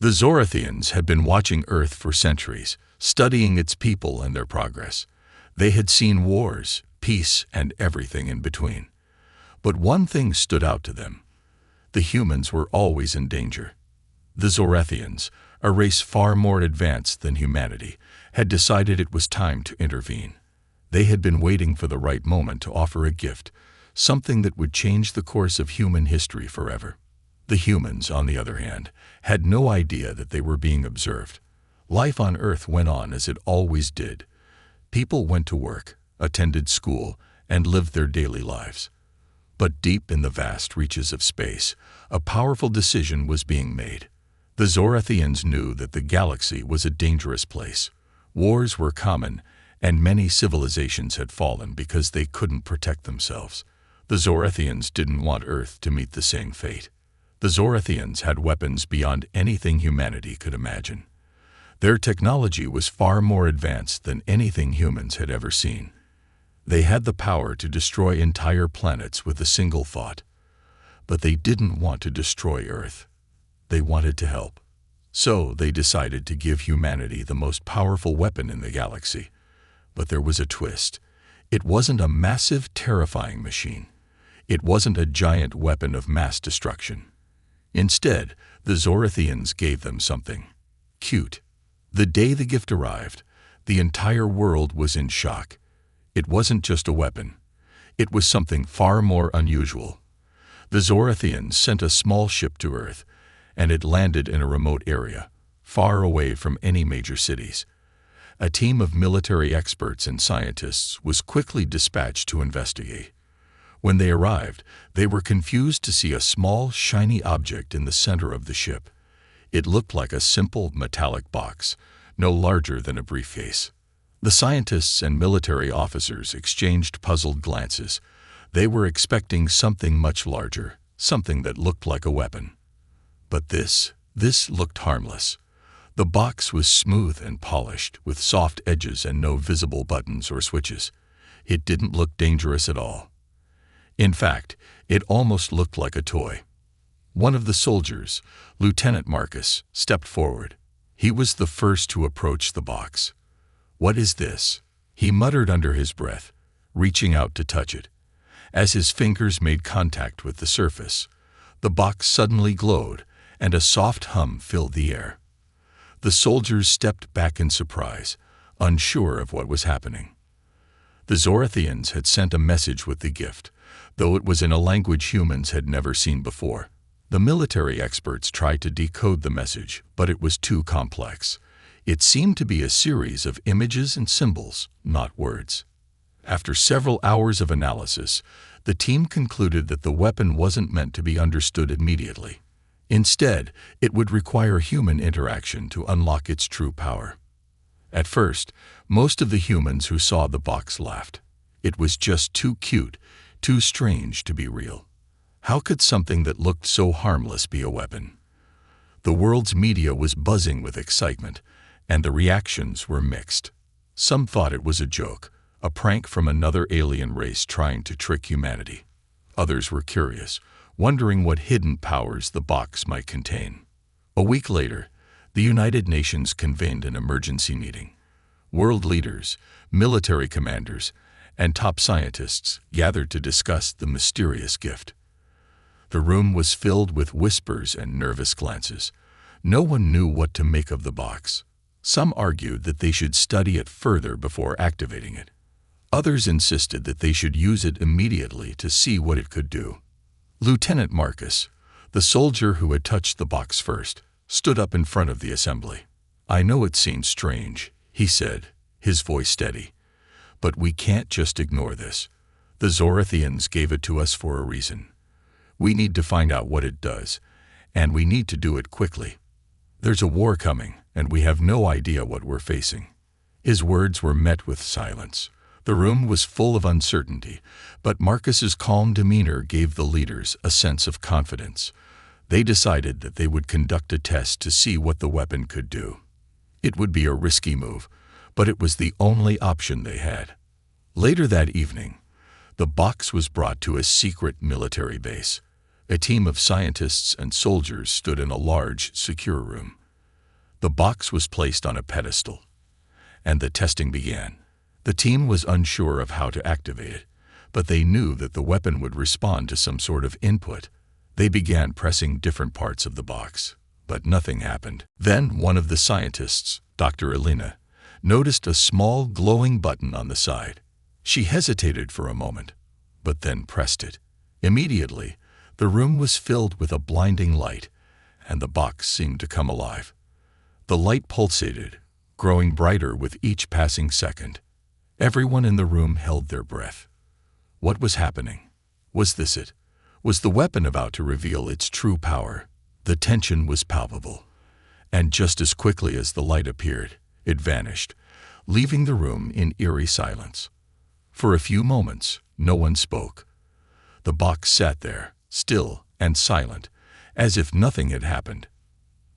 The Zorathians had been watching Earth for centuries, studying its people and their progress. They had seen wars, peace, and everything in between. But one thing stood out to them. The humans were always in danger. The Zorathians, a race far more advanced than humanity, had decided it was time to intervene. They had been waiting for the right moment to offer a gift, something that would change the course of human history forever. The humans, on the other hand, had no idea that they were being observed. Life on Earth went on as it always did. People went to work, attended school, and lived their daily lives. But deep in the vast reaches of space, a powerful decision was being made. The Zorathians knew that the galaxy was a dangerous place. Wars were common, and many civilizations had fallen because they couldn't protect themselves. The Zorathians didn't want Earth to meet the same fate. The Zorathians had weapons beyond anything humanity could imagine. Their technology was far more advanced than anything humans had ever seen. They had the power to destroy entire planets with a single thought. But they didn't want to destroy Earth. They wanted to help. So they decided to give humanity the most powerful weapon in the galaxy. But there was a twist. It wasn't a massive, terrifying machine. It wasn't a giant weapon of mass destruction. Instead, the Zorathians gave them something cute. The day the gift arrived, the entire world was in shock. It wasn't just a weapon. It was something far more unusual. The Zorathians sent a small ship to Earth, and it landed in a remote area, far away from any major cities. A team of military experts and scientists was quickly dispatched to investigate. When they arrived, they were confused to see a small, shiny object in the center of the ship. It looked like a simple metallic box, no larger than a briefcase. The scientists and military officers exchanged puzzled glances. They were expecting something much larger, something that looked like a weapon. But this looked harmless. The box was smooth and polished, with soft edges and no visible buttons or switches. It didn't look dangerous at all. In fact, it almost looked like a toy. One of the soldiers, Lieutenant Marcus, stepped forward. He was the first to approach the box. "What is this?" he muttered under his breath, reaching out to touch it. As his fingers made contact with the surface, the box suddenly glowed, and a soft hum filled the air. The soldiers stepped back in surprise, unsure of what was happening. The Zorathians had sent a message with the gift, though it was in a language humans had never seen before. The military experts tried to decode the message, but it was too complex. It seemed to be a series of images and symbols, not words. After several hours of analysis, the team concluded that the weapon wasn't meant to be understood immediately. Instead, it would require human interaction to unlock its true power. At first, most of the humans who saw the box laughed. It was just too cute, too strange to be real. How could something that looked so harmless be a weapon? The world's media was buzzing with excitement, and the reactions were mixed. Some thought it was a joke, a prank from another alien race trying to trick humanity. Others were curious, wondering what hidden powers the box might contain. A week later, the United Nations convened an emergency meeting. World leaders, military commanders, and top scientists gathered to discuss the mysterious gift. The room was filled with whispers and nervous glances. No one knew what to make of the box. Some argued that they should study it further before activating it. Others insisted that they should use it immediately to see what it could do. Lieutenant Marcus, the soldier who had touched the box first, stood up in front of the assembly. "I know it seems strange," he said, his voice steady, "but we can't just ignore this. The Zorathians gave it to us for a reason. We need to find out what it does, and we need to do it quickly. There's a war coming, and we have no idea what we're facing." His words were met with silence. The room was full of uncertainty, but Marcus's calm demeanor gave the leaders a sense of confidence. They decided that they would conduct a test to see what the weapon could do. It would be a risky move, but it was the only option they had. Later that evening, the box was brought to a secret military base. A team of scientists and soldiers stood in a large, secure room. The box was placed on a pedestal, and the testing began. The team was unsure of how to activate it, but they knew that the weapon would respond to some sort of input. They began pressing different parts of the box, but nothing happened. Then one of the scientists, Dr. Elena, noticed a small glowing button on the side. She hesitated for a moment, but then pressed it. Immediately, the room was filled with a blinding light, and the box seemed to come alive. The light pulsated, growing brighter with each passing second. Everyone in the room held their breath. What was happening? Was this it? Was the weapon about to reveal its true power? The tension was palpable, and just as quickly as the light appeared, it vanished, leaving the room in eerie silence. For a few moments, no one spoke. The box sat there, still and silent, as if nothing had happened.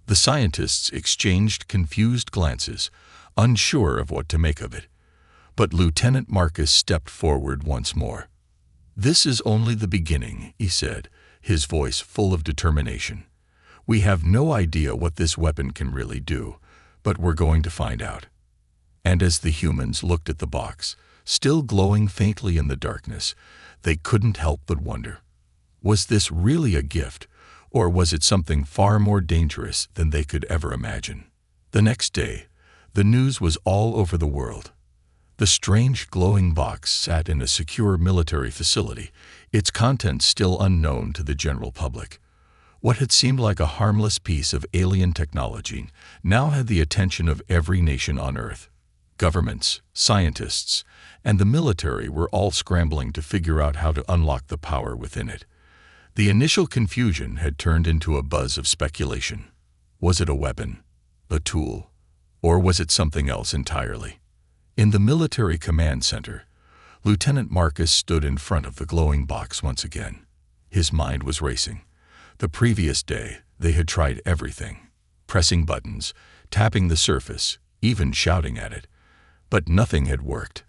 The scientists exchanged confused glances, unsure of what to make of it. But Lieutenant Marcus stepped forward once more. "This is only the beginning," he said, his voice full of determination. "We have no idea what this weapon can really do, but we're going to find out." And as the humans looked at the box, still glowing faintly in the darkness, they couldn't help but wonder. Was this really a gift, or was it something far more dangerous than they could ever imagine? The next day, the news was all over the world. The strange glowing box sat in a secure military facility, its contents still unknown to the general public. What had seemed like a harmless piece of alien technology now had the attention of every nation on Earth. Governments, scientists, and the military were all scrambling to figure out how to unlock the power within it. The initial confusion had turned into a buzz of speculation. Was it a weapon, a tool, or was it something else entirely? In the military command center, Lieutenant Marcus stood in front of the glowing box once again. His mind was racing. The previous day, they had tried everything, pressing buttons, tapping the surface, even shouting at it. But nothing had worked.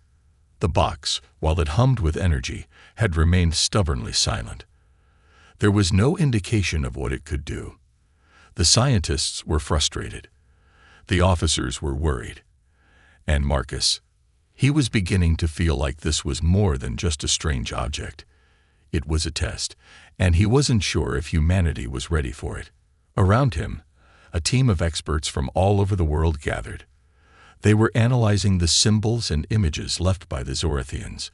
The box, while it hummed with energy, had remained stubbornly silent. There was no indication of what it could do. The scientists were frustrated. The officers were worried. And Marcus, he was beginning to feel like this was more than just a strange object. It was a test, and he wasn't sure if humanity was ready for it. Around him, a team of experts from all over the world gathered. They were analyzing the symbols and images left by the Zorathians.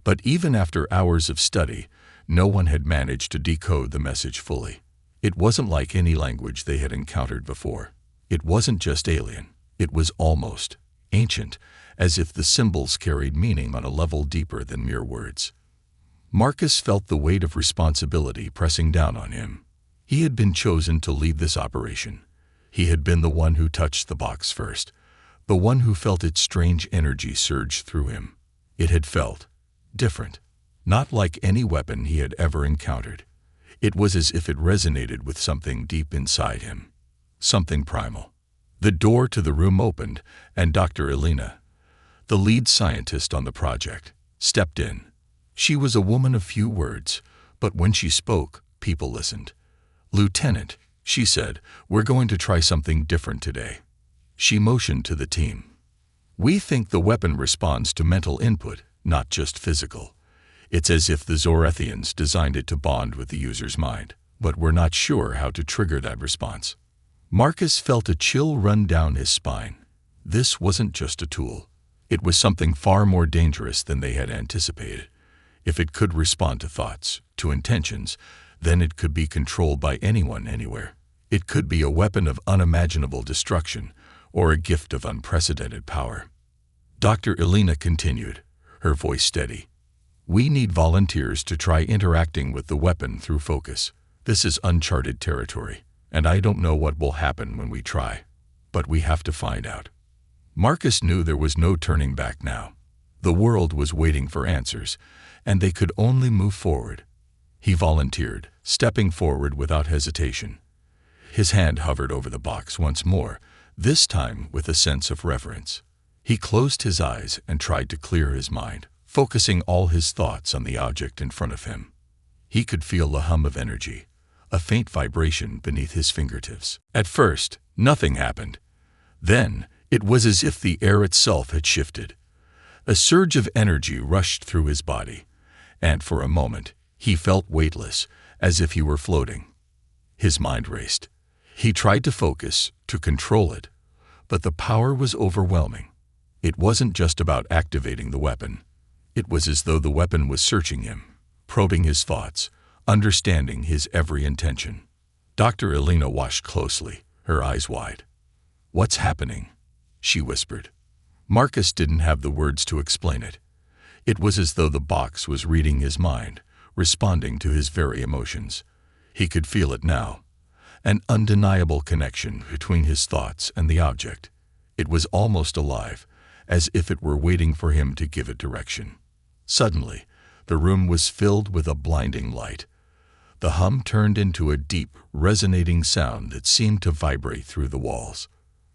But even after hours of study, no one had managed to decode the message fully. It wasn't like any language they had encountered before. It wasn't just alien. It was almost ancient, as if the symbols carried meaning on a level deeper than mere words. Marcus felt the weight of responsibility pressing down on him. He had been chosen to lead this operation. He had been the one who touched the box first, the one who felt its strange energy surge through him. It had felt different, not like any weapon he had ever encountered. It was as if it resonated with something deep inside him, something primal. The door to the room opened, and Dr. Elena, the lead scientist on the project, stepped in. She was a woman of few words, but when she spoke, people listened. "Lieutenant," she said, "we're going to try something different today." She motioned to the team. "We think the weapon responds to mental input, not just physical. It's as if the Zorathians designed it to bond with the user's mind, but we're not sure how to trigger that response." Marcus felt a chill run down his spine. This wasn't just a tool. It was something far more dangerous than they had anticipated. If it could respond to thoughts, to intentions, then it could be controlled by anyone, anywhere. It could be a weapon of unimaginable destruction, or a gift of unprecedented power. Dr. Elena continued, her voice steady. "We need volunteers to try interacting with the weapon through focus. This is uncharted territory, and I don't know what will happen when we try. But we have to find out." Marcus knew there was no turning back now. The world was waiting for answers, and they could only move forward. He volunteered, stepping forward without hesitation. His hand hovered over the box once more, this time with a sense of reverence. He closed his eyes and tried to clear his mind, focusing all his thoughts on the object in front of him. He could feel the hum of energy, a faint vibration beneath his fingertips. At first, nothing happened. Then, it was as if the air itself had shifted. A surge of energy rushed through his body, and for a moment, he felt weightless, as if he were floating. His mind raced. He tried to focus, to control it, but the power was overwhelming. It wasn't just about activating the weapon. It was as though the weapon was searching him, probing his thoughts, understanding his every intention. Dr. Elena watched closely, her eyes wide. "What's happening?" she whispered. Marcus didn't have the words to explain it. It was as though the box was reading his mind, responding to his very emotions. He could feel it now, an undeniable connection between his thoughts and the object. It was almost alive, as if it were waiting for him to give it direction. Suddenly, the room was filled with a blinding light. The hum turned into a deep, resonating sound that seemed to vibrate through the walls.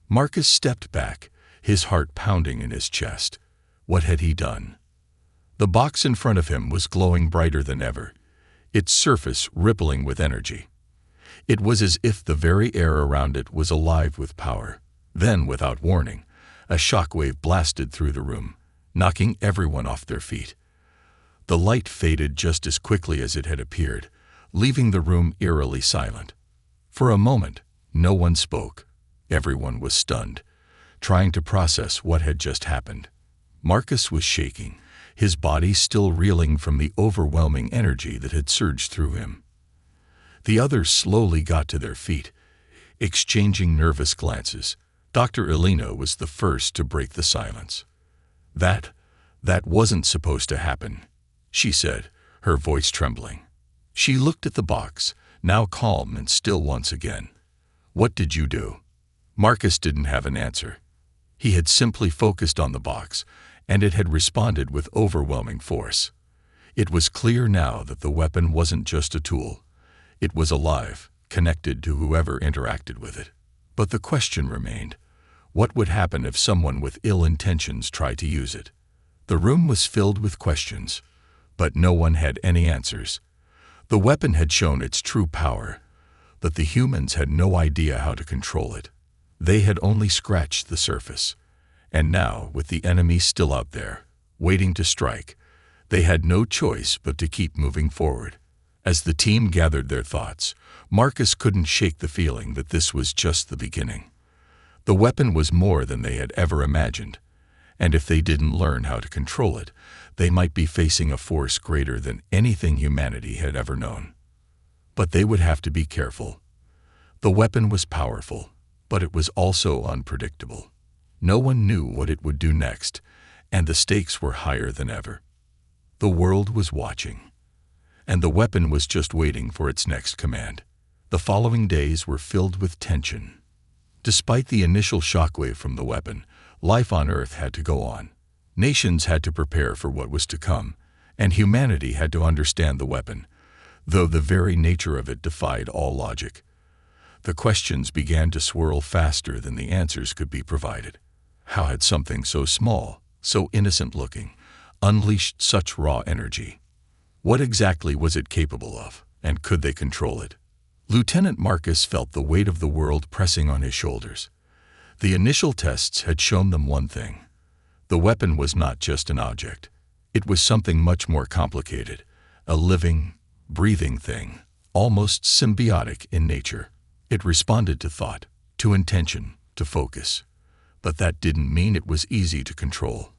Marcus stepped back, his heart pounding in his chest. What had he done? The box in front of him was glowing brighter than ever, its surface rippling with energy. It was as if the very air around it was alive with power. Then, without warning, a shockwave blasted through the room, knocking everyone off their feet. The light faded just as quickly as it had appeared, leaving the room eerily silent. For a moment, no one spoke. Everyone was stunned, trying to process what had just happened. Marcus was shaking, his body still reeling from the overwhelming energy that had surged through him. The others slowly got to their feet, exchanging nervous glances. Dr. Elena was the first to break the silence. That wasn't supposed to happen," she said, her voice trembling. She looked at the box, now calm and still once again. "What did you do?" Marcus didn't have an answer. He had simply focused on the box, and it had responded with overwhelming force. It was clear now that the weapon wasn't just a tool. It was alive, connected to whoever interacted with it. But the question remained, what would happen if someone with ill intentions tried to use it? The room was filled with questions, but no one had any answers. The weapon had shown its true power, but the humans had no idea how to control it. They had only scratched the surface. And now, with the enemy still out there, waiting to strike, they had no choice but to keep moving forward. As the team gathered their thoughts, Marcus couldn't shake the feeling that this was just the beginning. The weapon was more than they had ever imagined, and if they didn't learn how to control it, they might be facing a force greater than anything humanity had ever known. But they would have to be careful. The weapon was powerful, but it was also unpredictable. No one knew what it would do next, and the stakes were higher than ever. The world was watching, and the weapon was just waiting for its next command. The following days were filled with tension. Despite the initial shockwave from the weapon, life on Earth had to go on. Nations had to prepare for what was to come, and humanity had to understand the weapon, though the very nature of it defied all logic. The questions began to swirl faster than the answers could be provided. How had something so small, so innocent-looking, unleashed such raw energy? What exactly was it capable of, and could they control it? Lieutenant Marcus felt the weight of the world pressing on his shoulders. The initial tests had shown them one thing. The weapon was not just an object. It was something much more complicated, a living, breathing thing, almost symbiotic in nature. It responded to thought, to intention, to focus. But that didn't mean it was easy to control.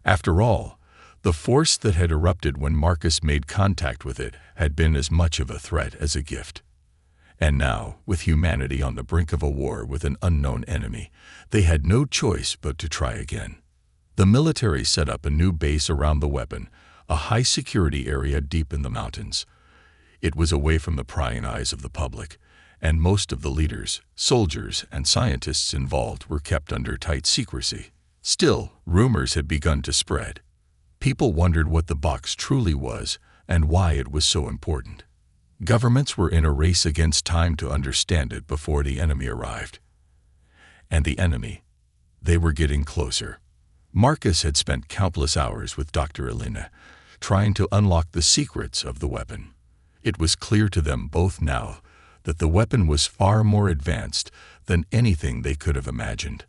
After all, the force that had erupted when Marcus made contact with it had been as much of a threat as a gift. And now, with humanity on the brink of a war with an unknown enemy, they had no choice but to try again. The military set up a new base around the weapon, a high-security area deep in the mountains. It was away from the prying eyes of the public, and most of the leaders, soldiers, and scientists involved were kept under tight secrecy. Still, rumors had begun to spread. People wondered what the box truly was and why it was so important. Governments were in a race against time to understand it before the enemy arrived. And the enemy, they were getting closer. Marcus had spent countless hours with Dr. Elena, trying to unlock the secrets of the weapon. It was clear to them both now that the weapon was far more advanced than anything they could have imagined.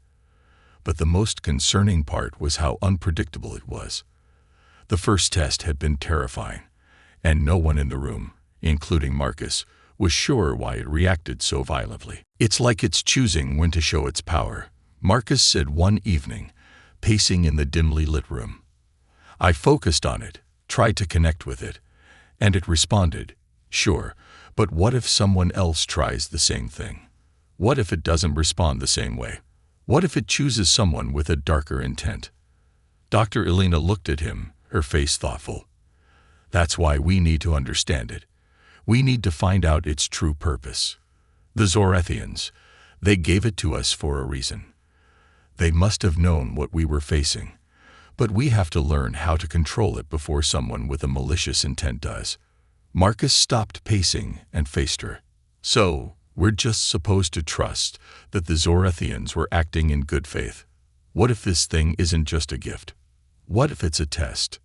But the most concerning part was how unpredictable it was. The first test had been terrifying, and no one in the room, including Marcus, was sure why it reacted so violently. "It's like it's choosing when to show its power," Marcus said one evening, pacing in the dimly lit room. "I focused on it, tried to connect with it, and it responded. Sure, but what if someone else tries the same thing? What if it doesn't respond the same way? What if it chooses someone with a darker intent?" Dr. Elena looked at him, her face thoughtful. "That's why we need to understand it. We need to find out its true purpose. The Zorathians, they gave it to us for a reason. They must have known what we were facing, but we have to learn how to control it before someone with a malicious intent does." Marcus stopped pacing and faced her. "So, we're just supposed to trust that the Zorathians were acting in good faith. What if this thing isn't just a gift? What if it's a test?"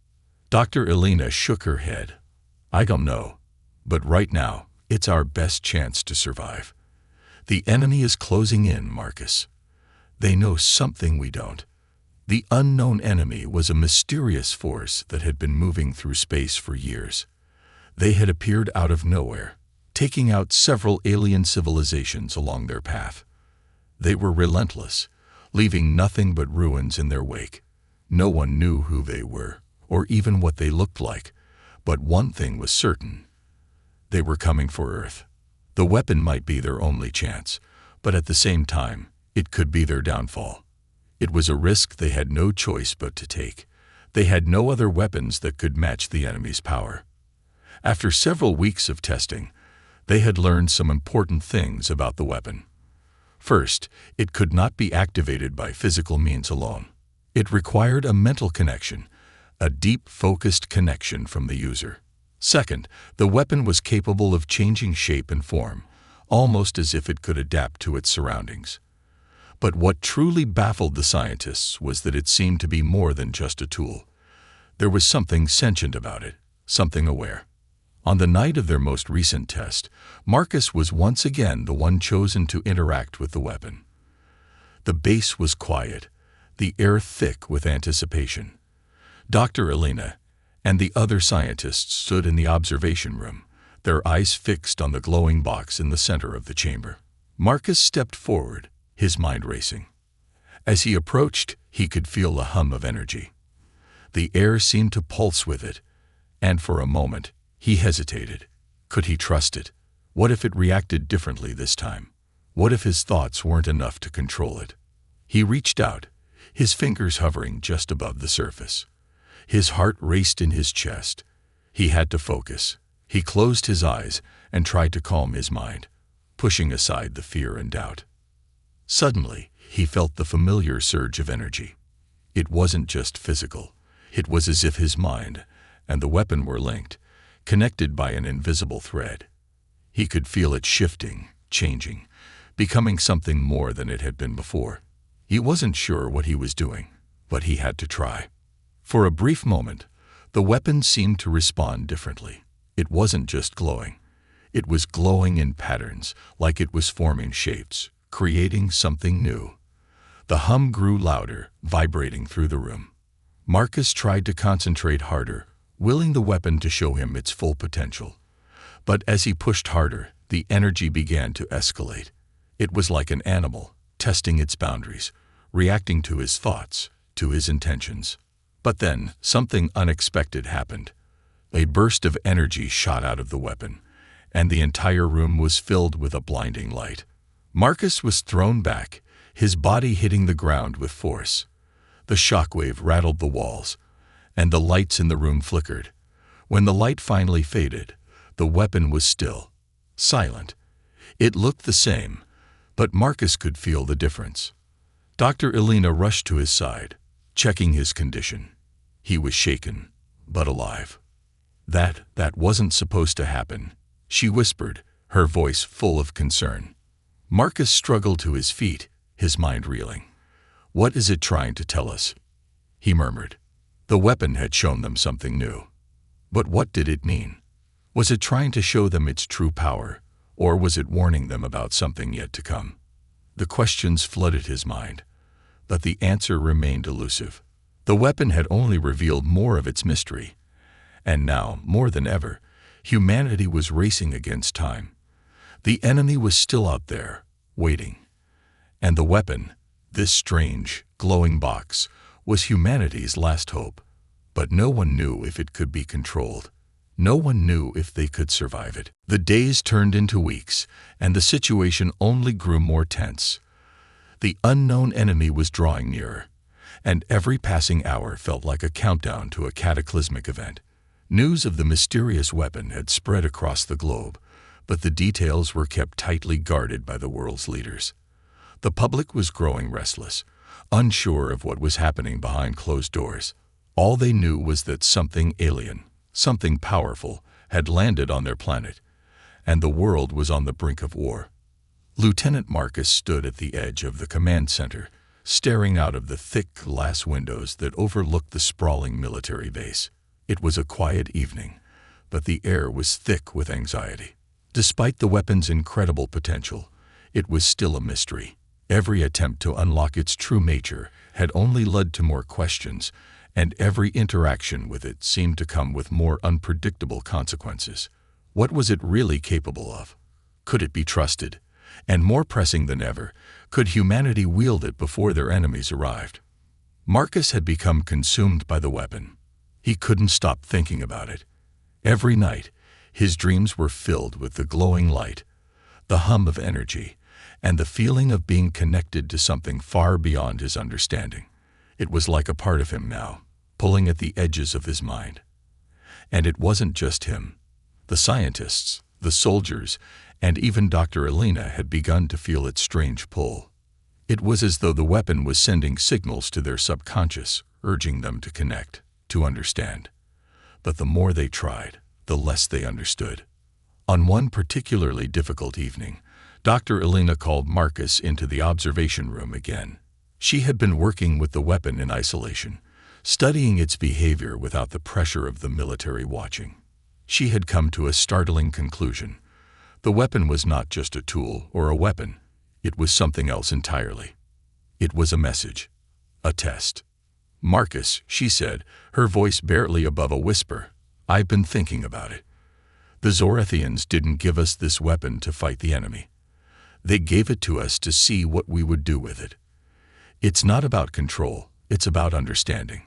Dr. Elena shook her head. "I don't know. But right now, it's our best chance to survive. The enemy is closing in, Marcus. They know something we don't. The unknown enemy was a mysterious force that had been moving through space for years. They had appeared out of nowhere, taking out several alien civilizations along their path. They were relentless, leaving nothing but ruins in their wake. No one knew who they were, or even what they looked like, but one thing was certain. They were coming for Earth. The weapon might be their only chance, but at the same time, it could be their downfall. It was a risk they had no choice but to take. They had no other weapons that could match the enemy's power. After several weeks of testing, they had learned some important things about the weapon. First, it could not be activated by physical means alone. It required a mental connection, a deep, focused connection from the user. Second, the weapon was capable of changing shape and form, almost as if it could adapt to its surroundings. But what truly baffled the scientists was that it seemed to be more than just a tool. There was something sentient about it, something aware. On the night of their most recent test, Marcus was once again the one chosen to interact with the weapon. The base was quiet, the air thick with anticipation. Dr. Elena and the other scientists stood in the observation room, their eyes fixed on the glowing box in the center of the chamber. Marcus stepped forward, his mind racing. As he approached, he could feel a hum of energy. The air seemed to pulse with it, and for a moment, he hesitated. Could he trust it? What if it reacted differently this time? What if his thoughts weren't enough to control it? He reached out, his fingers hovering just above the surface. His heart raced in his chest. He had to focus. He closed his eyes and tried to calm his mind, pushing aside the fear and doubt. Suddenly, he felt the familiar surge of energy. It wasn't just physical. It was as if his mind and the weapon were linked, connected by an invisible thread. He could feel it shifting, changing, becoming something more than it had been before. He wasn't sure what he was doing, but he had to try. For a brief moment, the weapon seemed to respond differently. It wasn't just glowing. It was glowing in patterns, like it was forming shapes, creating something new. The hum grew louder, vibrating through the room. Marcus tried to concentrate harder, willing the weapon to show him its full potential. But as he pushed harder, the energy began to escalate. It was like an animal, testing its boundaries, reacting to his thoughts, to his intentions. But then, something unexpected happened. A burst of energy shot out of the weapon, and the entire room was filled with a blinding light. Marcus was thrown back, his body hitting the ground with force. The shockwave rattled the walls, and the lights in the room flickered. When the light finally faded, the weapon was still, silent. It looked the same, but Marcus could feel the difference. Dr. Elena rushed to his side, checking his condition. He was shaken, but alive. That wasn't supposed to happen, she whispered, her voice full of concern. Marcus struggled to his feet, his mind reeling. "What is it trying to tell us?" he murmured. The weapon had shown them something new. But what did it mean? Was it trying to show them its true power, or was it warning them about something yet to come? The questions flooded his mind, But the answer remained elusive. The weapon had only revealed more of its mystery. And now, more than ever, humanity was racing against time. The enemy was still out there, waiting. And the weapon, this strange, glowing box, was humanity's last hope. But no one knew if it could be controlled. No one knew if they could survive it. The days turned into weeks, and the situation only grew more tense. The unknown enemy was drawing nearer, and every passing hour felt like a countdown to a cataclysmic event. News of the mysterious weapon had spread across the globe, but the details were kept tightly guarded by the world's leaders. The public was growing restless, unsure of what was happening behind closed doors. All they knew was that something alien, something powerful, had landed on their planet, and the world was on the brink of war. Lieutenant Marcus stood at the edge of the command center, staring out of the thick glass windows that overlooked the sprawling military base. It was a quiet evening, but the air was thick with anxiety. Despite the weapon's incredible potential, it was still a mystery. Every attempt to unlock its true nature had only led to more questions, and every interaction with it seemed to come with more unpredictable consequences. What was it really capable of? Could it be trusted? And more pressing than ever, could humanity wield it before their enemies arrived? Marcus had become consumed by the weapon. He couldn't stop thinking about it. Every night, his dreams were filled with the glowing light, the hum of energy, and the feeling of being connected to something far beyond his understanding. It was like a part of him now, pulling at the edges of his mind. And it wasn't just him. The scientists, the soldiers, and even Dr. Elena had begun to feel its strange pull. It was as though the weapon was sending signals to their subconscious, urging them to connect, to understand. But the more they tried, the less they understood. On one particularly difficult evening, Dr. Elena called Marcus into the observation room again. She had been working with the weapon in isolation, studying its behavior without the pressure of the military watching. She had come to a startling conclusion. The weapon was not just a tool or a weapon. It was something else entirely. It was a message, a test. "Marcus," she said, her voice barely above a whisper, "I've been thinking about it. The Zorathians didn't give us this weapon to fight the enemy. They gave it to us to see what we would do with it. It's not about control, it's about understanding.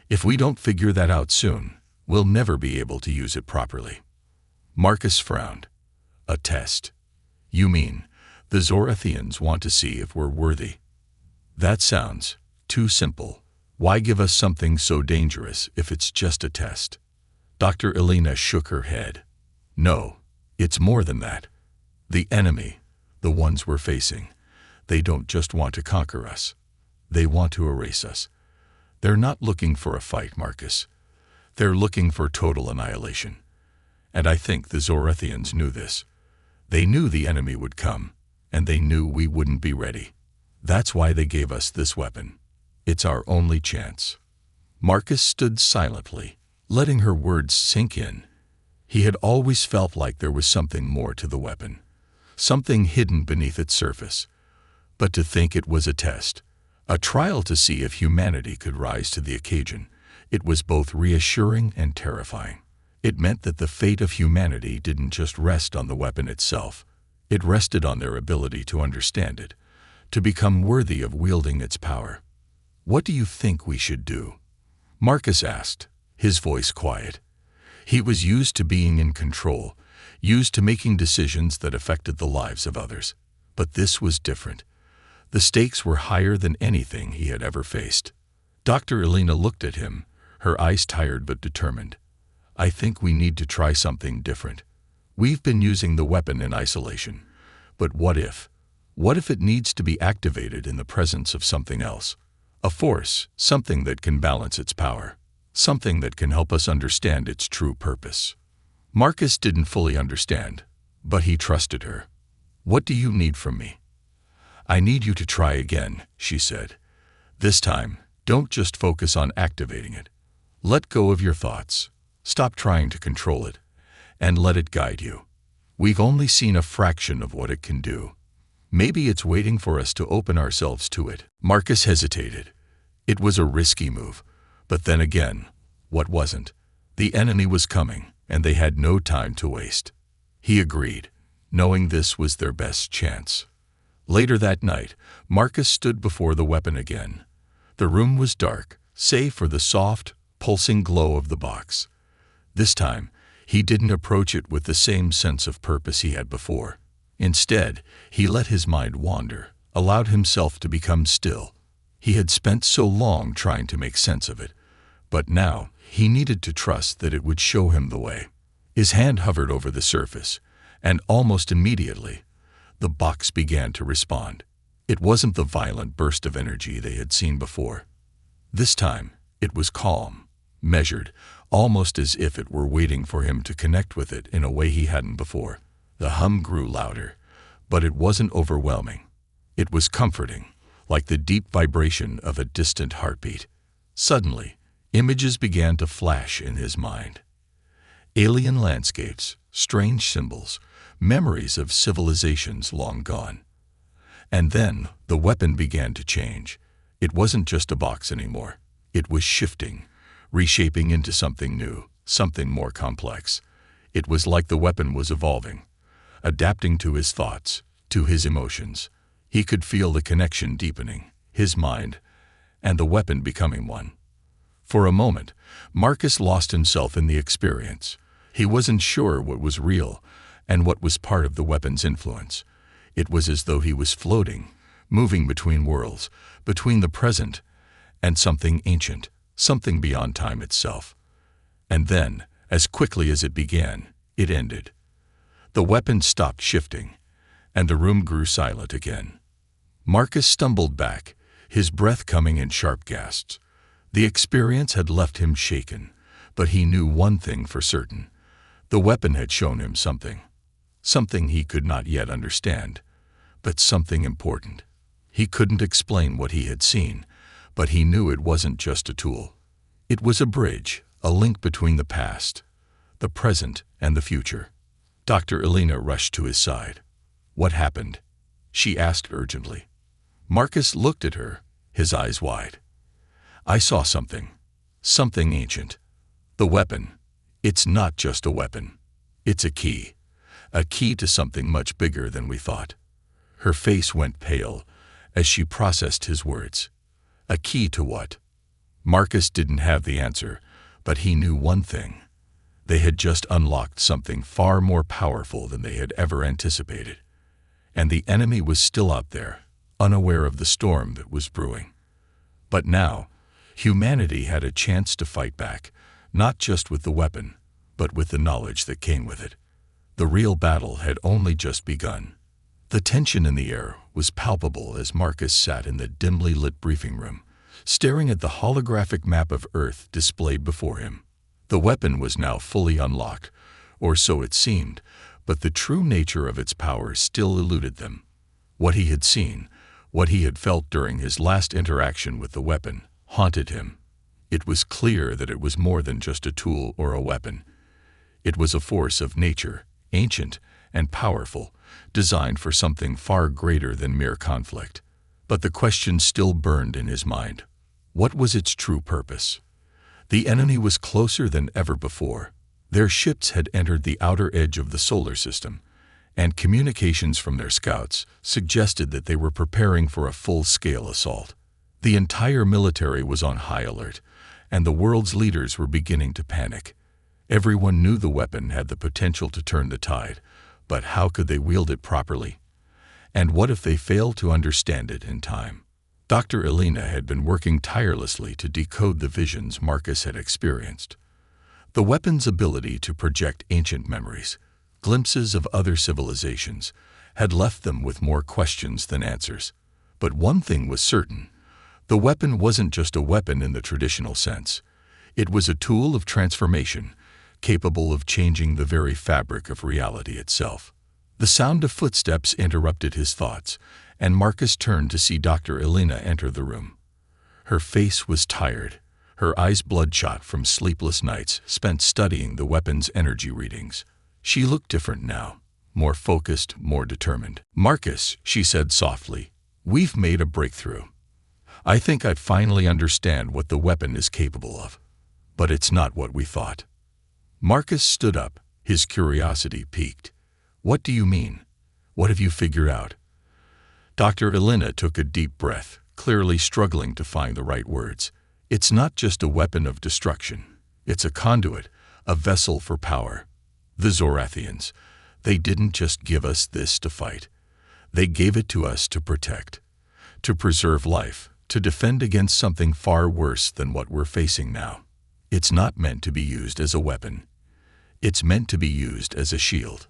If we don't figure that out soon, we'll never be able to use it properly." Marcus frowned. "A test? You mean the Zorathians want to see if we're worthy? That sounds too simple. Why give us something so dangerous if it's just a test?" Dr. Elena shook her head. "No, it's more than that. The enemy, the ones we're facing, they don't just want to conquer us. They want to erase us. They're not looking for a fight, Marcus. They're looking for total annihilation. And I think the Zorathians knew this. They knew the enemy would come, and they knew we wouldn't be ready. That's why they gave us this weapon. It's our only chance." Marcus stood silently, letting her words sink in. He had always felt like there was something more to the weapon, something hidden beneath its surface. But to think it was a test, a trial to see if humanity could rise to the occasion, it was both reassuring and terrifying. It meant that the fate of humanity didn't just rest on the weapon itself. It rested on their ability to understand it, to become worthy of wielding its power. "What do you think we should do?" Marcus asked, his voice quiet. He was used to being in control, used to making decisions that affected the lives of others. But this was different. The stakes were higher than anything he had ever faced. Dr. Elena looked at him, her eyes tired but determined. "I think we need to try something different. We've been using the weapon in isolation. But what if? What if it needs to be activated in the presence of something else? A force, something that can balance its power, something that can help us understand its true purpose." Marcus didn't fully understand, but he trusted her. "What do you need from me?" "I need you to try again," she said. "This time, don't just focus on activating it. Let go of your thoughts. Stop trying to control it, and let it guide you. We've only seen a fraction of what it can do. Maybe it's waiting for us to open ourselves to it. Marcus hesitated. It was a risky move. But then again, what wasn't? The enemy was coming, and they had no time to waste. He agreed, knowing this was their best chance. Later that night, Marcus stood before the weapon again. The room was dark, save for the soft, pulsing glow of the box. This time, he didn't approach it with the same sense of purpose he had before. Instead, he let his mind wander, allowed himself to become still. He had spent so long trying to make sense of it, but now he needed to trust that it would show him the way. His hand hovered over the surface, and almost immediately, the box began to respond. It wasn't the violent burst of energy they had seen before. This time, it was calm, measured, almost as if it were waiting for him to connect with it in a way he hadn't before. The hum grew louder, but it wasn't overwhelming. It was comforting, like the deep vibration of a distant heartbeat. Suddenly, images began to flash in his mind. Alien landscapes, strange symbols, memories of civilizations long gone. And then the weapon began to change. It wasn't just a box anymore. It was shifting, reshaping into something new, something more complex. It was like the weapon was evolving, adapting to his thoughts, to his emotions. He could feel the connection deepening, his mind, and the weapon becoming one. For a moment, Marcus lost himself in the experience. He wasn't sure what was real and what was part of the weapon's influence. It was as though he was floating, moving between worlds, between the present and something ancient, something beyond time itself. And then, as quickly as it began, it ended. The weapon stopped shifting, and the room grew silent again. Marcus stumbled back, his breath coming in sharp gasps. The experience had left him shaken, but he knew one thing for certain. The weapon had shown him something. Something he could not yet understand, but something important. He couldn't explain what he had seen, but he knew it wasn't just a tool. It was a bridge, a link between the past, the present, and the future. Dr. Elena rushed to his side. "What happened?" she asked urgently. Marcus looked at her, his eyes wide. "I saw something. Something ancient. The weapon. It's not just a weapon. It's a key. A key to something much bigger than we thought." Her face went pale as she processed his words. A key to what? Marcus didn't have the answer, but he knew one thing. They had just unlocked something far more powerful than they had ever anticipated. And the enemy was still out there, unaware of the storm that was brewing. But now, humanity had a chance to fight back, not just with the weapon, but with the knowledge that came with it. The real battle had only just begun. The tension in the air was palpable as Marcus sat in the dimly lit briefing room, staring at the holographic map of Earth displayed before him. The weapon was now fully unlocked, or so it seemed, but the true nature of its power still eluded them. What he had seen, what he had felt during his last interaction with the weapon, haunted him. It was clear that it was more than just a tool or a weapon. It was a force of nature, ancient and powerful, designed for something far greater than mere conflict. But the question still burned in his mind. What was its true purpose? The enemy was closer than ever before. Their ships had entered the outer edge of the solar system, and communications from their scouts suggested that they were preparing for a full-scale assault. The entire military was on high alert, and the world's leaders were beginning to panic. Everyone knew the weapon had the potential to turn the tide, but how could they wield it properly? And what if they failed to understand it in time? Dr. Elena had been working tirelessly to decode the visions Marcus had experienced. The weapon's ability to project ancient memories, glimpses of other civilizations, had left them with more questions than answers. But one thing was certain. The weapon wasn't just a weapon in the traditional sense. It was a tool of transformation, capable of changing the very fabric of reality itself. The sound of footsteps interrupted his thoughts, and Marcus turned to see Dr. Elena enter the room. Her face was tired, her eyes bloodshot from sleepless nights spent studying the weapon's energy readings. She looked different now, more focused, more determined. "Marcus," she said softly, "we've made a breakthrough. I think I finally understand what the weapon is capable of. But it's not what we thought." Marcus stood up, his curiosity piqued. "What do you mean? What have you figured out?" Dr. Elena took a deep breath, clearly struggling to find the right words. "It's not just a weapon of destruction. It's a conduit, a vessel for power. The Zorathians, they didn't just give us this to fight. They gave it to us to protect, to preserve life, to defend against something far worse than what we're facing now. It's not meant to be used as a weapon. It's meant to be used as a shield."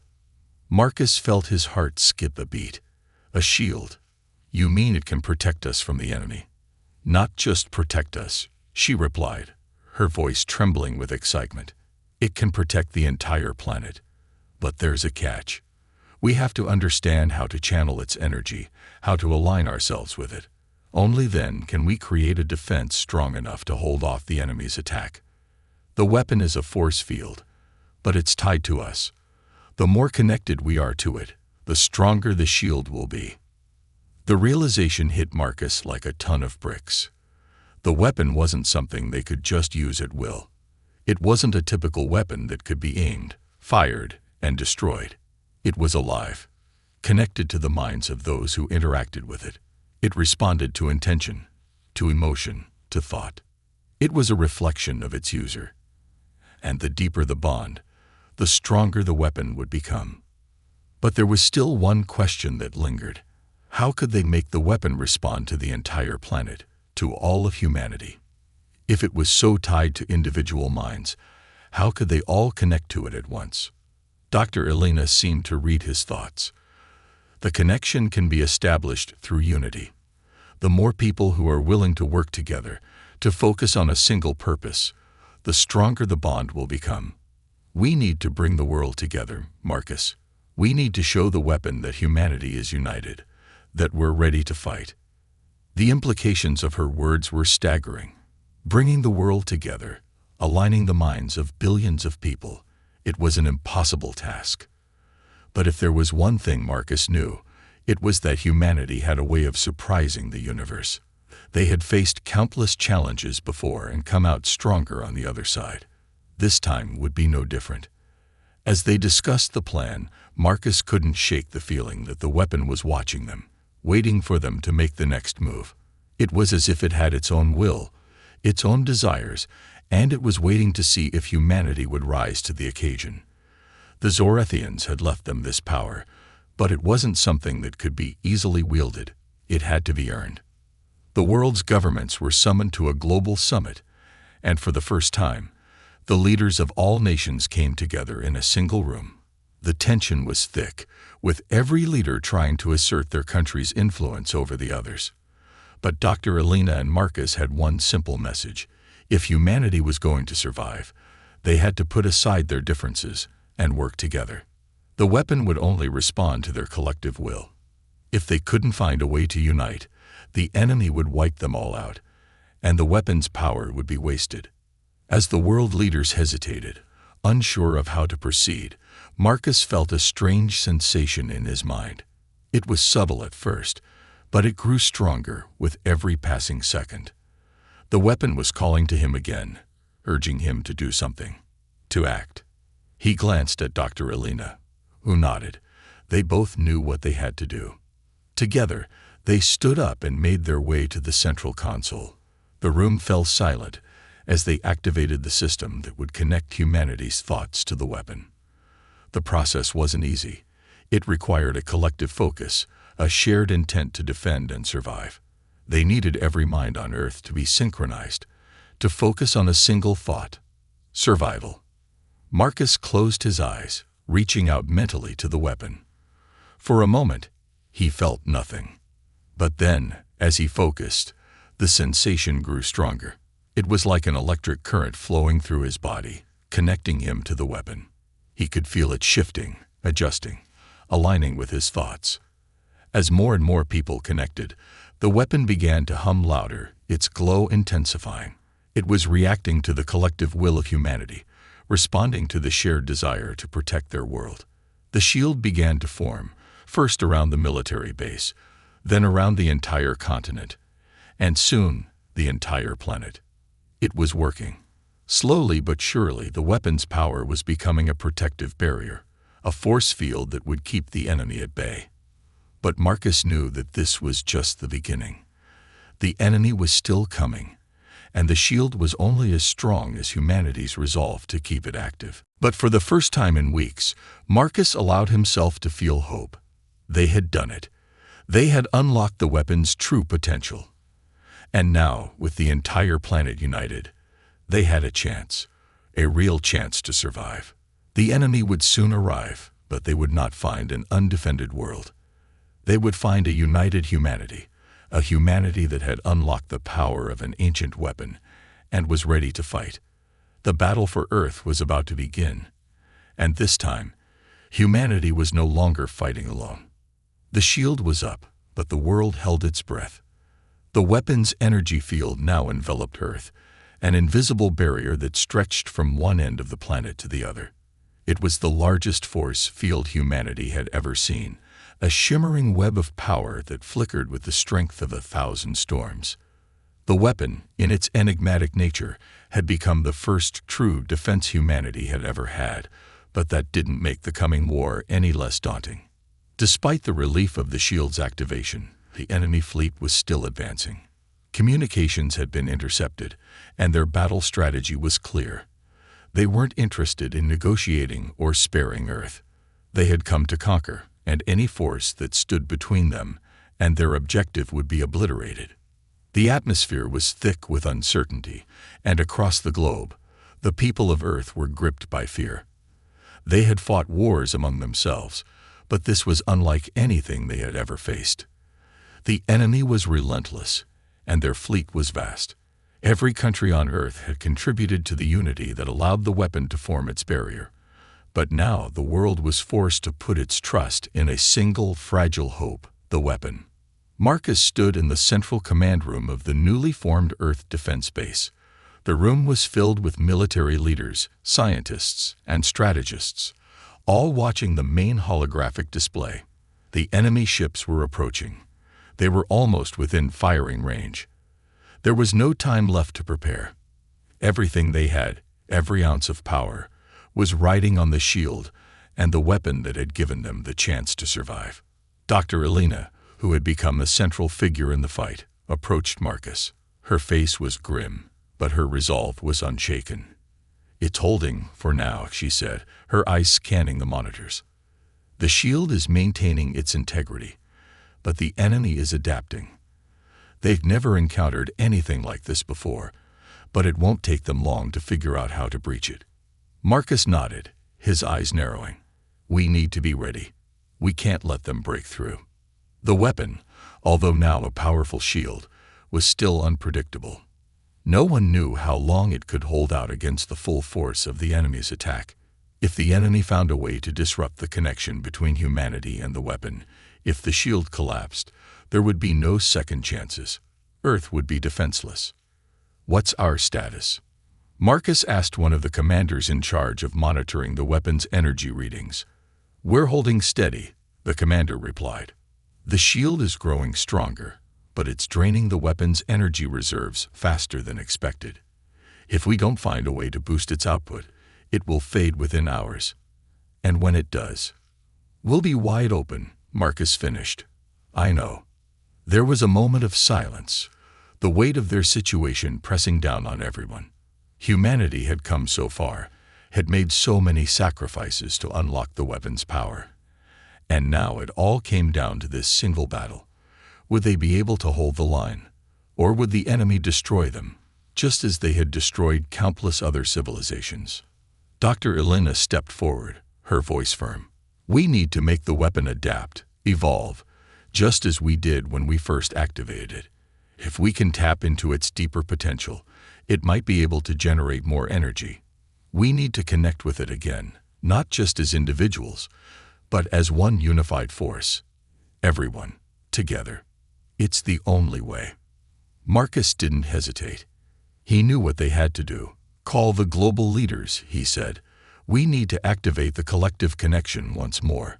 Marcus felt his heart skip a beat. "A shield? You mean it can protect us from the enemy?" "Not just protect us," she replied, her voice trembling with excitement. "It can protect the entire planet. But there's a catch. We have to understand how to channel its energy, how to align ourselves with it. Only then can we create a defense strong enough to hold off the enemy's attack. The weapon is a force field, but it's tied to us. The more connected we are to it, the stronger the shield will be." The realization hit Marcus like a ton of bricks. The weapon wasn't something they could just use at will. It wasn't a typical weapon that could be aimed, fired, and destroyed. It was alive, connected to the minds of those who interacted with it. It responded to intention, to emotion, to thought. It was a reflection of its user. And the deeper the bond, the stronger the weapon would become. But there was still one question that lingered. How could they make the weapon respond to the entire planet, to all of humanity? If it was so tied to individual minds, how could they all connect to it at once? Dr. Elena seemed to read his thoughts. The connection can be established through unity. The more people who are willing to work together, to focus on a single purpose, the stronger the bond will become. We need to bring the world together, Marcus. We need to show the weapon that humanity is united, that we're ready to fight. The implications of her words were staggering. Bringing the world together, aligning the minds of billions of people, it was an impossible task. But if there was one thing Marcus knew, it was that humanity had a way of surprising the universe. They had faced countless challenges before and come out stronger on the other side. This time would be no different. As they discussed the plan, Marcus couldn't shake the feeling that the weapon was watching them, waiting for them to make the next move. It was as if it had its own will, its own desires, and it was waiting to see if humanity would rise to the occasion. The Zorathians had left them this power, but it wasn't something that could be easily wielded. It had to be earned. The world's governments were summoned to a global summit, and for the first time, the leaders of all nations came together in a single room. The tension was thick, with every leader trying to assert their country's influence over the others. But Dr. Elena and Marcus had one simple message. If humanity was going to survive, they had to put aside their differences and work together. The weapon would only respond to their collective will. If they couldn't find a way to unite, the enemy would wipe them all out, and the weapon's power would be wasted. As the world leaders hesitated, unsure of how to proceed, Marcus felt a strange sensation in his mind. It was subtle at first, but it grew stronger with every passing second. The weapon was calling to him again, urging him to do something, to act. He glanced at Dr. Elena, who nodded. They both knew what they had to do. Together, they stood up and made their way to the central console. The room fell silent as they activated the system that would connect humanity's thoughts to the weapon. The process wasn't easy. It required a collective focus, a shared intent to defend and survive. They needed every mind on Earth to be synchronized, to focus on a single thought: survival. Marcus closed his eyes, reaching out mentally to the weapon. For a moment, he felt nothing. But then, as he focused, the sensation grew stronger. It was like an electric current flowing through his body, connecting him to the weapon. He could feel it shifting, adjusting, aligning with his thoughts. As more and more people connected, the weapon began to hum louder, its glow intensifying. It was reacting to the collective will of humanity, responding to the shared desire to protect their world. The shield began to form, first around the military base, then around the entire continent, and soon the entire planet. It was working. Slowly but surely, the weapon's power was becoming a protective barrier, a force field that would keep the enemy at bay. But Marcus knew that this was just the beginning. The enemy was still coming, and the shield was only as strong as humanity's resolve to keep it active. But for the first time in weeks, Marcus allowed himself to feel hope. They had done it. They had unlocked the weapon's true potential. And now, with the entire planet united, they had a chance, a real chance to survive. The enemy would soon arrive, but they would not find an undefended world. They would find a united humanity, a humanity that had unlocked the power of an ancient weapon and was ready to fight. The battle for Earth was about to begin, and this time, humanity was no longer fighting alone. The shield was up, but the world held its breath. The weapon's energy field now enveloped Earth, an invisible barrier that stretched from one end of the planet to the other. It was the largest force field humanity had ever seen, a shimmering web of power that flickered with the strength of 1,000 storms. The weapon, in its enigmatic nature, had become the first true defense humanity had ever had, but that didn't make the coming war any less daunting. Despite the relief of the shield's activation, the enemy fleet was still advancing. Communications had been intercepted, and their battle strategy was clear. They weren't interested in negotiating or sparing Earth. They had come to conquer, and any force that stood between them and their objective would be obliterated. The atmosphere was thick with uncertainty, and across the globe, the people of Earth were gripped by fear. They had fought wars among themselves, but this was unlike anything they had ever faced. The enemy was relentless, and their fleet was vast. Every country on Earth had contributed to the unity that allowed the weapon to form its barrier. But now the world was forced to put its trust in a single fragile hope, the weapon. Marcus stood in the central command room of the newly formed Earth Defense Base. The room was filled with military leaders, scientists, and strategists, all watching the main holographic display. The enemy ships were approaching. They were almost within firing range. There was no time left to prepare. Everything they had, every ounce of power, was riding on the shield and the weapon that had given them the chance to survive. Dr. Elena, who had become a central figure in the fight, approached Marcus. Her face was grim, but her resolve was unshaken. "It's holding, for now," she said, her eyes scanning the monitors. "The shield is maintaining its integrity, but the enemy is adapting. They've never encountered anything like this before, but it won't take them long to figure out how to breach it." Marcus nodded, his eyes narrowing. "We need to be ready. We can't let them break through." The weapon, although now a powerful shield, was still unpredictable. No one knew how long it could hold out against the full force of the enemy's attack. If the enemy found a way to disrupt the connection between humanity and the weapon, if the shield collapsed, there would be no second chances. Earth would be defenseless. "What's our status?" Marcus asked one of the commanders in charge of monitoring the weapon's energy readings. "We're holding steady," the commander replied. "The shield is growing stronger, but it's draining the weapon's energy reserves faster than expected. If we don't find a way to boost its output, it will fade within hours. And when it does, we'll be wide open," Marcus finished. "I know." There was a moment of silence, the weight of their situation pressing down on everyone. Humanity had come so far, had made so many sacrifices to unlock the weapon's power. And now it all came down to this single battle. Would they be able to hold the line? Or would the enemy destroy them, just as they had destroyed countless other civilizations? Dr. Elena stepped forward, her voice firm. "We need to make the weapon adapt, evolve, just as we did when we first activated it. If we can tap into its deeper potential, it might be able to generate more energy. We need to connect with it again, not just as individuals, but as one unified force. Everyone, together. It's the only way." Marcus didn't hesitate. He knew what they had to do. "Call the global leaders," he said. We need to activate the collective connection once more.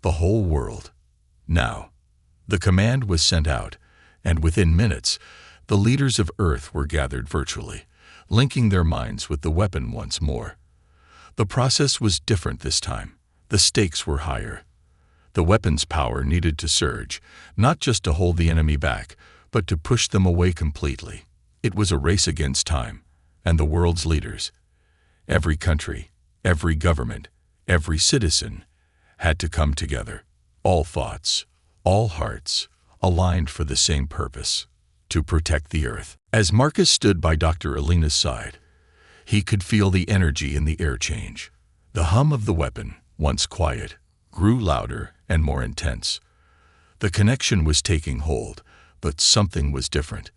The whole world. Now. The command was sent out, and within minutes, the leaders of Earth were gathered virtually, linking their minds with the weapon once more. The process was different this time. The stakes were higher. The weapon's power needed to surge, not just to hold the enemy back, but to push them away completely. It was a race against time, and the world's leaders, every country, every government, every citizen, had to come together. All thoughts, all hearts, aligned for the same purpose: to protect the Earth. As Marcus stood by Dr. Elena's side, he could feel the energy in the air change. The hum of the weapon, once quiet, grew louder and more intense. The connection was taking hold, but something was different.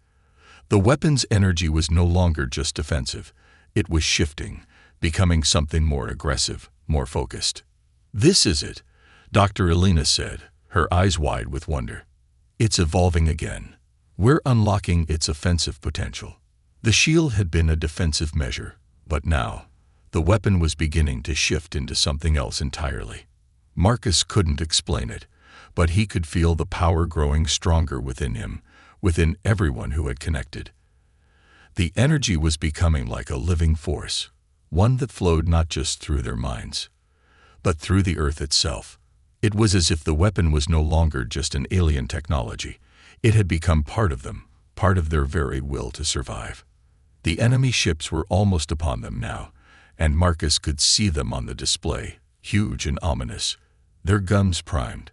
The weapon's energy was no longer just defensive. It was shifting, becoming something more aggressive, more focused. "This is it," Dr. Elena said, her eyes wide with wonder. "It's evolving again. We're unlocking its offensive potential." The shield had been a defensive measure, but now, the weapon was beginning to shift into something else entirely. Marcus couldn't explain it, but he could feel the power growing stronger within him, within everyone who had connected. The energy was becoming like a living force, one that flowed not just through their minds, but through the Earth itself. It was as if the weapon was no longer just an alien technology. It had become part of them, part of their very will to survive. The enemy ships were almost upon them now, and Marcus could see them on the display, huge and ominous, their guns primed.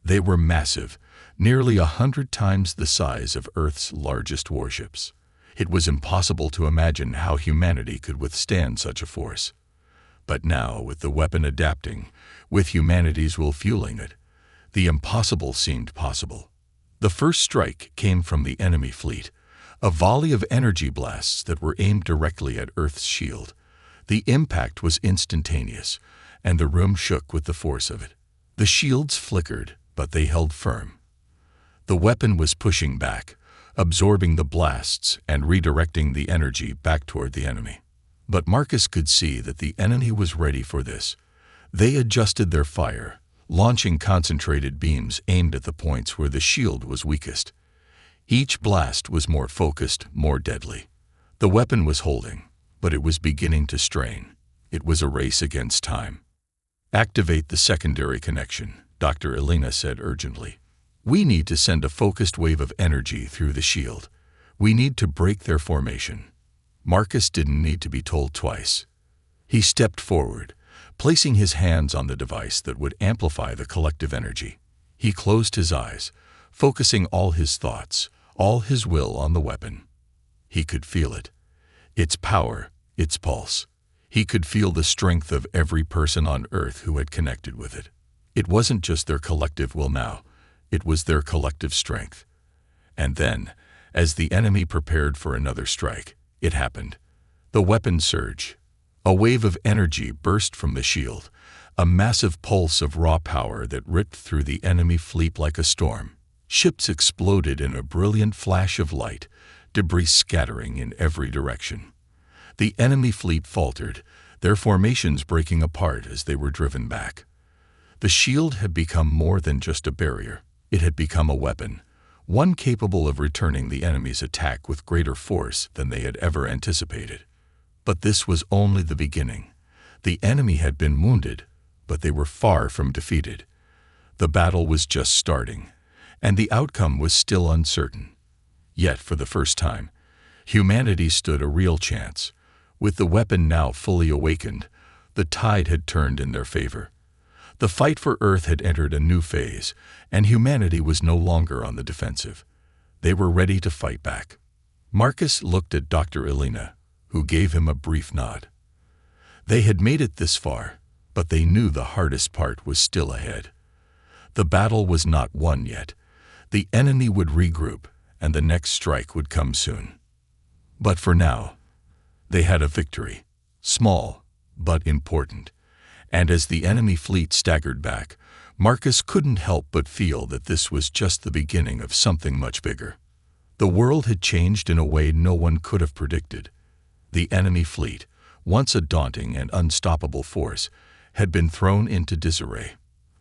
They were massive, nearly 100 times the size of Earth's largest warships. It was impossible to imagine how humanity could withstand such a force. But now, with the weapon adapting, with humanity's will fueling it, the impossible seemed possible. The first strike came from the enemy fleet, a volley of energy blasts that were aimed directly at Earth's shield. The impact was instantaneous, and the room shook with the force of it. The shields flickered, but they held firm. The weapon was pushing back, absorbing the blasts and redirecting the energy back toward the enemy. But Marcus could see that the enemy was ready for this. They adjusted their fire, launching concentrated beams aimed at the points where the shield was weakest. Each blast was more focused, more deadly. The weapon was holding, but it was beginning to strain. It was a race against time. "Activate the secondary connection," Dr. Elena said urgently. "We need to send a focused wave of energy through the shield. We need to break their formation." Marcus didn't need to be told twice. He stepped forward, placing his hands on the device that would amplify the collective energy. He closed his eyes, focusing all his thoughts, all his will on the weapon. He could feel it. Its power, its pulse. He could feel the strength of every person on Earth who had connected with it. It wasn't just their collective will now, it was their collective strength. And then, as the enemy prepared for another strike, it happened. The weapon surged. A wave of energy burst from the shield, a massive pulse of raw power that ripped through the enemy fleet like a storm. Ships exploded in a brilliant flash of light, debris scattering in every direction. The enemy fleet faltered, their formations breaking apart as they were driven back. The shield had become more than just a barrier. It had become a weapon, one capable of returning the enemy's attack with greater force than they had ever anticipated. But this was only the beginning. The enemy had been wounded, but they were far from defeated. The battle was just starting, and the outcome was still uncertain. Yet, for the first time, humanity stood a real chance. With the weapon now fully awakened, the tide had turned in their favor. The fight for Earth had entered a new phase, and humanity was no longer on the defensive. They were ready to fight back. Marcus looked at Dr. Elena, who gave him a brief nod. They had made it this far, but they knew the hardest part was still ahead. The battle was not won yet. The enemy would regroup, and the next strike would come soon. But for now, they had a victory, small but important. And as the enemy fleet staggered back, Marcus couldn't help but feel that this was just the beginning of something much bigger. The world had changed in a way no one could have predicted. The enemy fleet, once a daunting and unstoppable force, had been thrown into disarray.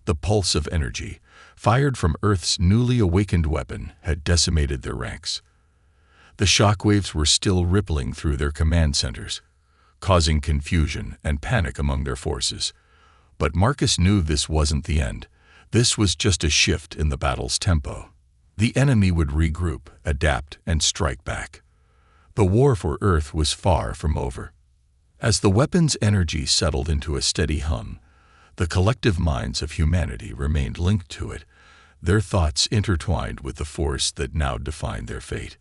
The pulse of energy, fired from Earth's newly awakened weapon, had decimated their ranks. The shockwaves were still rippling through their command centers, causing confusion and panic among their forces. But Marcus knew this wasn't the end. This was just a shift in the battle's tempo. The enemy would regroup, adapt, and strike back. The war for Earth was far from over. As the weapon's energy settled into a steady hum, the collective minds of humanity remained linked to it, their thoughts intertwined with the force that now defined their fate.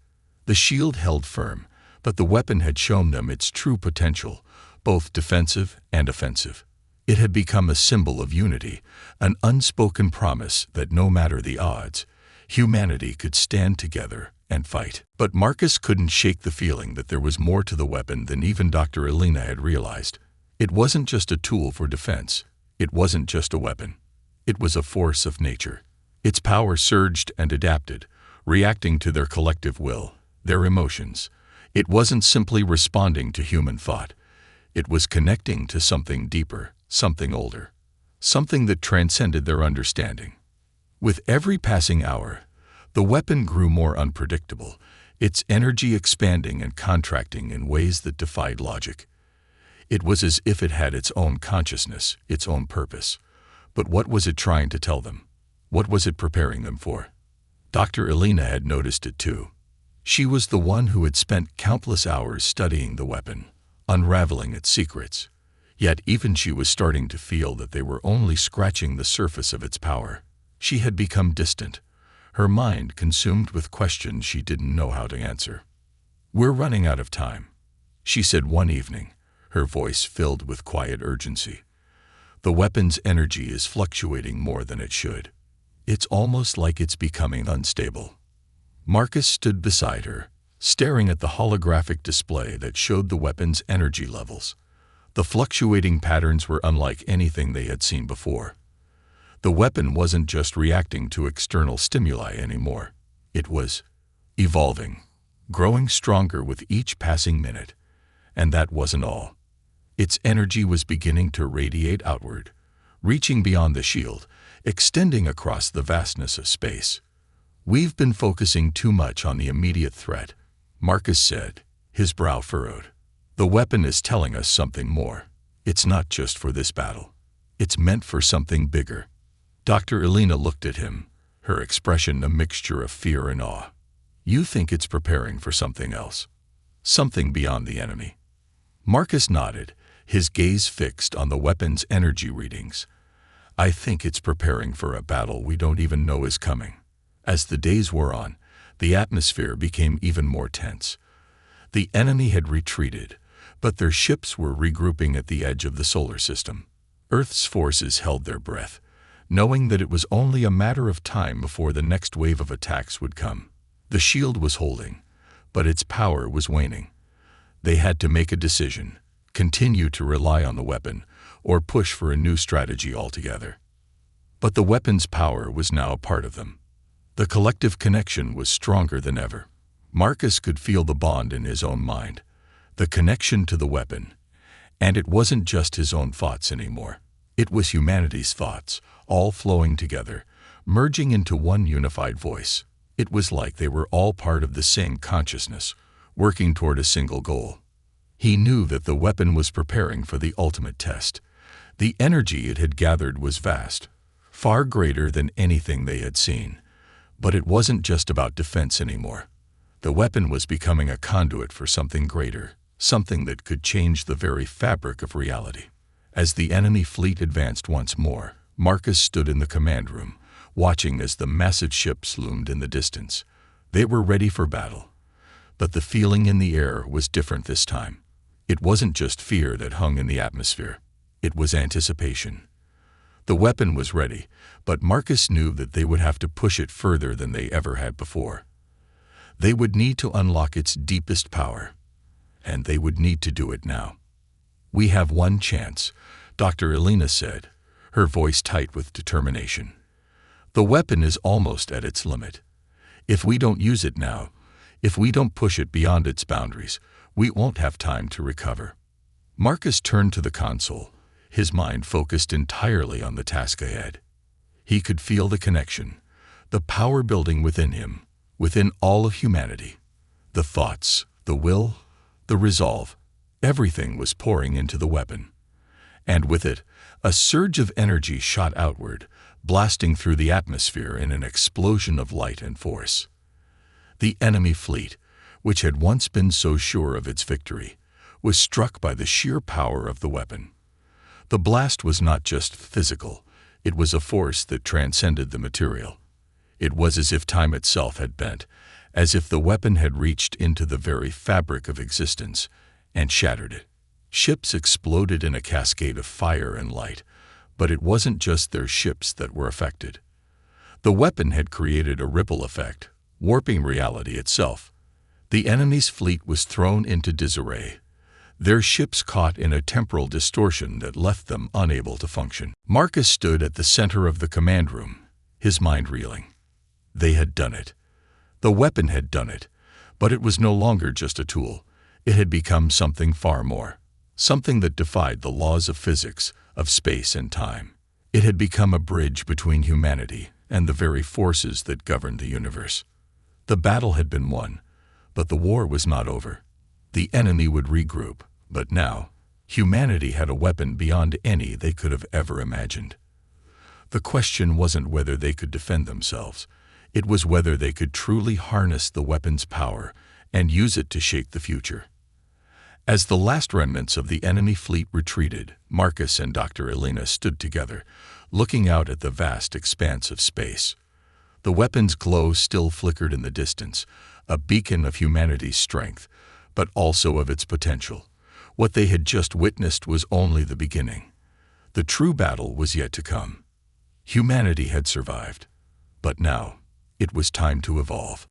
The shield held firm, but the weapon had shown them its true potential, both defensive and offensive. It had become a symbol of unity, an unspoken promise that no matter the odds, humanity could stand together and fight. But Marcus couldn't shake the feeling that there was more to the weapon than even Dr. Elena had realized. It wasn't just a tool for defense. It wasn't just a weapon. It was a force of nature. Its power surged and adapted, reacting to their collective will, their emotions. It wasn't simply responding to human thought. It was connecting to something deeper, something older, something that transcended their understanding. With every passing hour, the weapon grew more unpredictable, its energy expanding and contracting in ways that defied logic. It was as if it had its own consciousness, its own purpose. But what was it trying to tell them? What was it preparing them for? Dr. Elena had noticed it too. She was the one who had spent countless hours studying the weapon, unraveling its secrets. Yet even she was starting to feel that they were only scratching the surface of its power. She had become distant, her mind consumed with questions she didn't know how to answer. "We're running out of time," she said one evening, her voice filled with quiet urgency. "The weapon's energy is fluctuating more than it should. It's almost like it's becoming unstable." Marcus stood beside her, staring at the holographic display that showed the weapon's energy levels. The fluctuating patterns were unlike anything they had seen before. The weapon wasn't just reacting to external stimuli anymore. It was evolving, growing stronger with each passing minute. And that wasn't all. Its energy was beginning to radiate outward, reaching beyond the shield, extending across the vastness of space. "We've been focusing too much on the immediate threat," Marcus said, his brow furrowed. "The weapon is telling us something more. It's not just for this battle. It's meant for something bigger." Dr. Elena looked at him, her expression a mixture of fear and awe. "You think it's preparing for something else? Something beyond the enemy?" Marcus nodded, his gaze fixed on the weapon's energy readings. "I think it's preparing for a battle we don't even know is coming." As the days wore on, the atmosphere became even more tense. The enemy had retreated, but their ships were regrouping at the edge of the solar system. Earth's forces held their breath, knowing that it was only a matter of time before the next wave of attacks would come. The shield was holding, but its power was waning. They had to make a decision: continue to rely on the weapon, or push for a new strategy altogether. But the weapon's power was now a part of them. The collective connection was stronger than ever. Marcus could feel the bond in his own mind, the connection to the weapon. And it wasn't just his own thoughts anymore. It was humanity's thoughts, all flowing together, merging into one unified voice. It was like they were all part of the same consciousness, working toward a single goal. He knew that the weapon was preparing for the ultimate test. The energy it had gathered was vast, far greater than anything they had seen. But it wasn't just about defense anymore. The weapon was becoming a conduit for something greater, something that could change the very fabric of reality. As the enemy fleet advanced once more, Marcus stood in the command room, watching as the massive ships loomed in the distance. They were ready for battle. But the feeling in the air was different this time. It wasn't just fear that hung in the atmosphere. It was anticipation. The weapon was ready, but Marcus knew that they would have to push it further than they ever had before. They would need to unlock its deepest power, and they would need to do it now. "We have one chance," Dr. Elena said, her voice tight with determination. "The weapon is almost at its limit. If we don't use it now, if we don't push it beyond its boundaries, we won't have time to recover." Marcus turned to the console, his mind focused entirely on the task ahead. He could feel the connection, the power building within him, within all of humanity. The thoughts, the will, the resolve, everything was pouring into the weapon. And with it, a surge of energy shot outward, blasting through the atmosphere in an explosion of light and force. The enemy fleet, which had once been so sure of its victory, was struck by the sheer power of the weapon. The blast was not just physical, it was a force that transcended the material. It was as if time itself had bent, as if the weapon had reached into the very fabric of existence and shattered it. Ships exploded in a cascade of fire and light, but it wasn't just their ships that were affected. The weapon had created a ripple effect, warping reality itself. The enemy's fleet was thrown into disarray, their ships caught in a temporal distortion that left them unable to function. Marcus stood at the center of the command room, his mind reeling. They had done it. The weapon had done it, but it was no longer just a tool. It had become something far more, something that defied the laws of physics, of space and time. It had become a bridge between humanity and the very forces that governed the universe. The battle had been won, but the war was not over. The enemy would regroup, but now, humanity had a weapon beyond any they could have ever imagined. The question wasn't whether they could defend themselves. It was whether they could truly harness the weapon's power and use it to shape the future. As the last remnants of the enemy fleet retreated, Marcus and Dr. Elena stood together, looking out at the vast expanse of space. The weapon's glow still flickered in the distance, a beacon of humanity's strength, but also of its potential. What they had just witnessed was only the beginning. The true battle was yet to come. Humanity had survived, but now it was time to evolve.